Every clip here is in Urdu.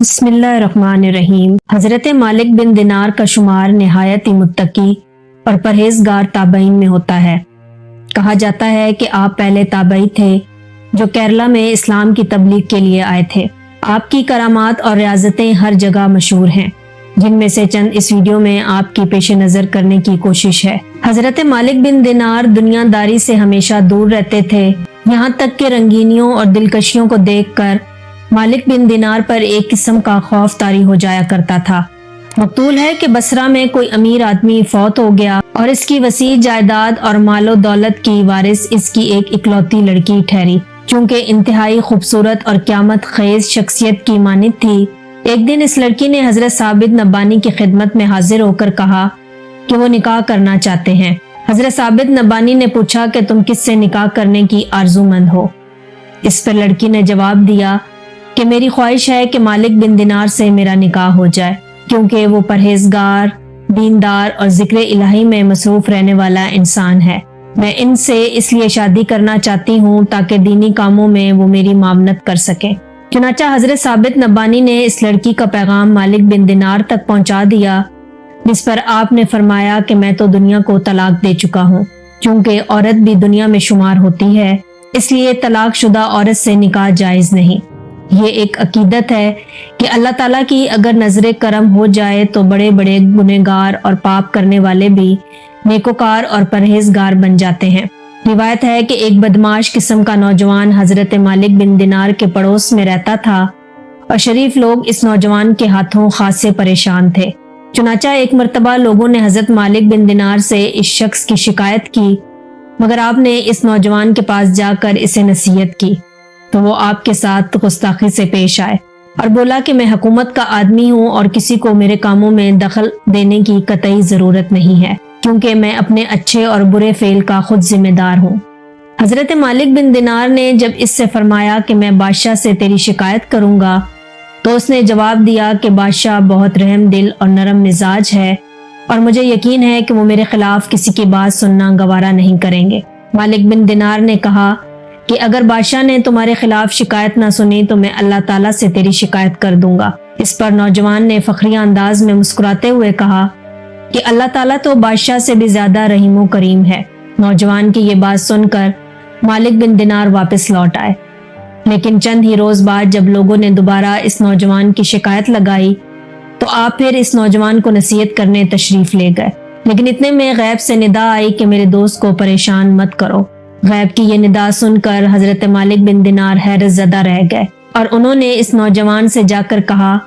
بسم اللہ الرحمن الرحیم۔ حضرت مالک بن دینار کا شمار نہایت ہی متقی اور پرہیزگار تابعین میں ہوتا ہے۔ کہا جاتا ہے کہ آپ پہلے تابعی تھے جو کیرلا میں اسلام کی تبلیغ کے لیے آئے تھے۔ آپ کی کرامات اور ریاضتیں ہر جگہ مشہور ہیں، جن میں سے چند اس ویڈیو میں آپ کی پیش نظر کرنے کی کوشش ہے۔ حضرت مالک بن دینار دنیا داری سے ہمیشہ دور رہتے تھے، یہاں تک کہ رنگینیوں اور دلکشیوں کو دیکھ کر مالک بن دینار پر ایک قسم کا خوف طاری ہو جایا کرتا تھا۔ مقتول ہے کہ بصرہ میں کوئی امیر آدمی فوت ہو گیا اور اس کی وسیع جائیداد اور مال و دولت کی وارث اس کی ایک اکلوتی لڑکی ٹھہری، چونکہ انتہائی خوبصورت اور قیامت خیز شخصیت کی مانند تھی۔ ایک دن اس لڑکی نے حضرت ثابت نبانی کی خدمت میں حاضر ہو کر کہا کہ وہ نکاح کرنا چاہتے ہیں۔ حضرت ثابت نبانی نے پوچھا کہ تم کس سے نکاح کرنے کی آرزو مند ہو؟ اس پر لڑکی نے جواب دیا کہ میری خواہش ہے کہ مالک بن دینار سے میرا نکاح ہو جائے، کیونکہ وہ پرہیزگار، دیندار اور ذکر الہی میں مصروف رہنے والا انسان ہے۔ میں ان سے اس لیے شادی کرنا چاہتی ہوں تاکہ دینی کاموں میں وہ میری معاونت کر سکیں۔ چنانچہ حضرت ثابت نبانی نے اس لڑکی کا پیغام مالک بن دینار تک پہنچا دیا، جس پر آپ نے فرمایا کہ میں تو دنیا کو طلاق دے چکا ہوں، چونکہ عورت بھی دنیا میں شمار ہوتی ہے، اس لیے طلاق شدہ عورت سے نکاح جائز نہیں۔ یہ ایک عقیدت ہے کہ اللہ تعالیٰ کی اگر نظر کرم ہو جائے تو بڑے بڑے گنہگار اور پاپ کرنے والے بھی نیکوکار اور پرہیزگار بن جاتے ہیں۔ روایت ہے کہ ایک بدمعاش قسم کا نوجوان حضرت مالک بن دینار کے پڑوس میں رہتا تھا اور شریف لوگ اس نوجوان کے ہاتھوں خاصے پریشان تھے۔ چنانچہ ایک مرتبہ لوگوں نے حضرت مالک بن دینار سے اس شخص کی شکایت کی، مگر آپ نے اس نوجوان کے پاس جا کر اسے نصیحت کی تو وہ آپ کے ساتھ گستاخی سے پیش آئے اور بولا کہ میں حکومت کا آدمی ہوں اور کسی کو میرے کاموں میں دخل دینے کی قطعی ضرورت نہیں ہے، کیونکہ میں اپنے اچھے اور برے فعل کا خود ذمہ دار ہوں۔ حضرت مالک بن دینار نے جب اس سے فرمایا کہ میں بادشاہ سے تیری شکایت کروں گا، تو اس نے جواب دیا کہ بادشاہ بہت رحم دل اور نرم مزاج ہے اور مجھے یقین ہے کہ وہ میرے خلاف کسی کی بات سننا گوارا نہیں کریں گے۔ مالک بن دینار نے کہا کہ اگر بادشاہ نے تمہارے خلاف شکایت نہ سنی تو میں اللہ تعالیٰ سے تیری شکایت کر دوں گا۔ اس پر نوجوان نے فخریہ انداز میں مسکراتے ہوئے کہا کہ اللہ تعالیٰ تو بادشاہ سے بھی زیادہ رحیم و کریم ہے۔ نوجوان کی یہ بات سن کر مالک بن دینار واپس لوٹ آئے، لیکن چند ہی روز بعد جب لوگوں نے دوبارہ اس نوجوان کی شکایت لگائی تو آپ پھر اس نوجوان کو نصیحت کرنے تشریف لے گئے، لیکن اتنے میں غیب سے ندا آئی کہ میرے دوست کو پریشان مت کرو۔ غیب کی یہ ندا سن کر حضرت مالک بن دینار حیرت زدہ رہ گئے اور انہوں نے اس نوجوان سے جا کر کہا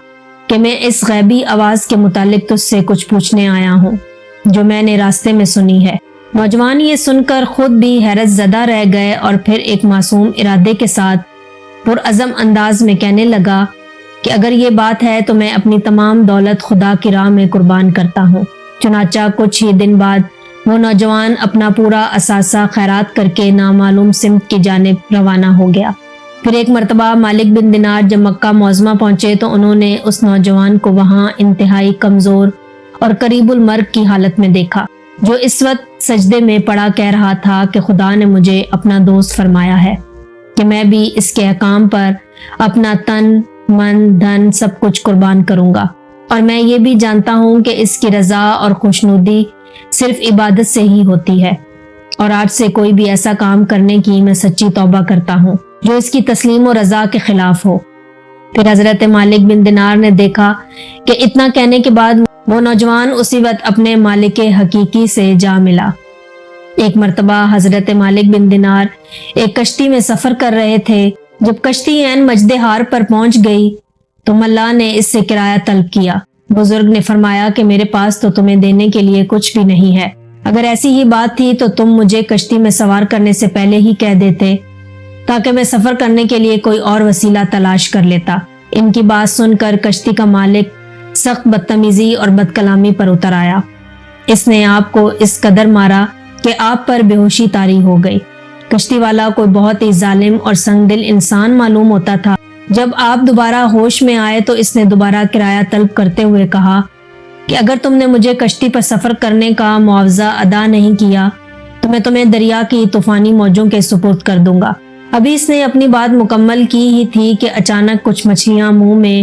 کہ میں اس غیبی آواز کے متعلق تجھ سے کچھ پوچھنے آیا ہوں جو میں نے راستے میں سنی ہے۔ نوجوان یہ سن کر خود بھی حیرت زدہ رہ گئے اور پھر ایک معصوم ارادے کے ساتھ پرعزم انداز میں کہنے لگا کہ اگر یہ بات ہے تو میں اپنی تمام دولت خدا کی راہ میں قربان کرتا ہوں۔ چنانچہ کچھ ہی دن بعد وہ نوجوان اپنا پورا اثاثہ خیرات کر کے نامعلوم سمت کی جانب روانہ ہو گیا۔ پھر ایک مرتبہ مالک بن دینار جب مکہ معظمہ پہنچے تو انہوں نے اس نوجوان کو وہاں انتہائی کمزور اور قریب المرگ کی حالت میں دیکھا، جو اس وقت سجدے میں پڑا کہہ رہا تھا کہ خدا نے مجھے اپنا دوست فرمایا ہے کہ میں بھی اس کے احکام پر اپنا تن، من، دھن سب کچھ قربان کروں گا، اور میں یہ بھی جانتا ہوں کہ اس کی رضا اور خوشنودی صرف عبادت سے ہی ہوتی ہے، اور آج سے کوئی بھی ایسا کام کرنے کی میں سچی توبہ کرتا ہوں جو اس کی تسلیم و رضا کے خلاف ہو۔ پھر حضرت مالک بن دینار نے دیکھا کہ اتنا کہنے کے بعد وہ نوجوان اسی وقت اپنے مالک حقیقی سے جا ملا۔ ایک مرتبہ حضرت مالک بن دینار ایک کشتی میں سفر کر رہے تھے۔ جب کشتی عین مجدہار پر پہنچ گئی تو ملا نے اس سے کرایہ طلب کیا۔ بزرگ نے فرمایا کہ میرے پاس تو تمہیں دینے کے لیے کچھ بھی نہیں ہے، اگر ایسی ہی بات تھی تو تم مجھے کشتی میں سوار کرنے سے پہلے ہی کہہ دیتے تاکہ میں سفر کرنے کے لیے کوئی اور وسیلہ تلاش کر لیتا۔ ان کی بات سن کر کشتی کا مالک سخت بدتمیزی اور بد کلامی پر اتر آیا۔ اس نے آپ کو اس قدر مارا کہ آپ پر بے ہوشی طاری ہو گئی۔ کشتی والا کوئی بہت ہی ظالم اور سنگ دل انسان معلوم ہوتا تھا۔ جب آپ دوبارہ ہوش میں آئے تو اس نے دوبارہ کرایہ طلب کرتے ہوئے کہا کہ اگر تم نے مجھے کشتی پر سفر کرنے کا معاوضہ ادا نہیں کیا تو میں تمہیں دریا کی طوفانی موجوں کے سپرد کر دوں گا۔ ابھی اس نے اپنی بات مکمل کی ہی تھی کہ اچانک کچھ مچھلیاں منہ میں